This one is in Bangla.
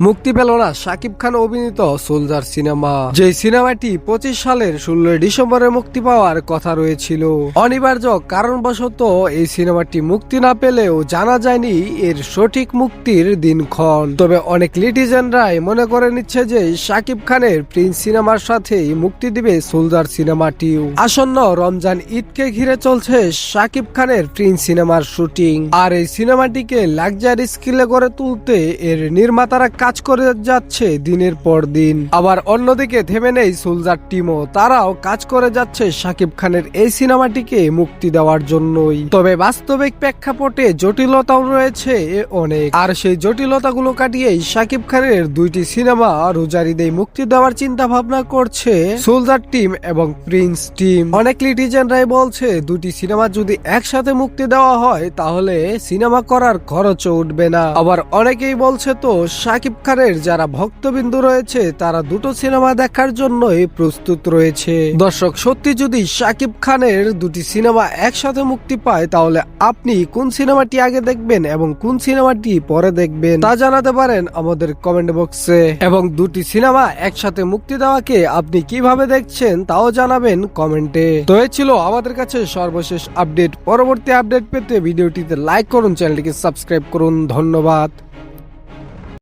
মুক্তি পেল না শাকিব খান অভিনীত সোলজার সিনেমা। যে সিনেমাটি 25 সালের 16 ডিসেম্বরে মুক্তি পাওয়ার কথা রয়েছিল। অনিবার্য কারণবশত এই সিনেমাটি মুক্তি না পেলেও জানা যায়নি এর সঠিক মুক্তির দিনক্ষণ। তবে অনেক লিটিজেনরাই মনে করে নিচ্ছে যে শাকিব খানের প্রিন্স সিনেমার সাথেই মুক্তি দিবে সোলজার সিনেমাটিও। আসন্ন রমজান ঈদকে ঘিরে চলছে শাকিব খানের প্রিন্স সিনেমার শুটিং। আর এই সিনেমাটিকে লাক্সারি স্কেলে করে তুলতে এর নির্মাতারা কাজ করে যাচ্ছে দিনের পর দিন। আবার অন্যদিকে থেমে নেই সোলজার টিমও, তারাও কাজ করে যাচ্ছে শাকিব খানের এই সিনেমাটিকে মুক্তি দেওয়ার জন্যই। তবে বাস্তবিক প্রেক্ষাপটে জটিলতাও রয়েছে অনেক, আর সেই জটিলতাগুলো কাটিয়েই শাকিব খানের দুইটি সিনেমা রোজার ঈদে মুক্তি দেওয়ার চিন্তা ভাবনা করছে সোলজার টিম এবং প্রিন্স টিম। অনেক লিটিজেনরাই বলছে দুটি সিনেমা যদি একসাথে মুক্তি দেওয়া হয় তাহলে সিনেমা করার খরচও উঠবে না। আবার অনেকেই বলছে তো শাকিব খানের যারা ভক্তবিন্দু রয়েছে তারা দুটো সিনেমা দেখার জন্যই প্রস্তুত রয়েছে। দর্শক, সত্যি যদি শাকিব খানের দুটি সিনেমা একসাথে মুক্তি পায় তাহলে আপনি কোন সিনেমাটি আগে দেখবেন এবং কোন সিনেমাটি পরে দেখবেন তা জানাতে পারেন আমাদের কমেন্ট বক্সে। এবং দুটি সিনেমা একসাথে মুক্তি দেওয়াকে আপনি কিভাবে দেখছেন তাও জানাবেন কমেন্টে। তো এই ছিল আমাদের কাছে সর্বশেষ আপডেট। পরবর্তী আপডেট পেতে ভিডিওটিতে লাইক করুন, চ্যানেলটিকে সাবস্ক্রাইব করুন। ধন্যবাদ।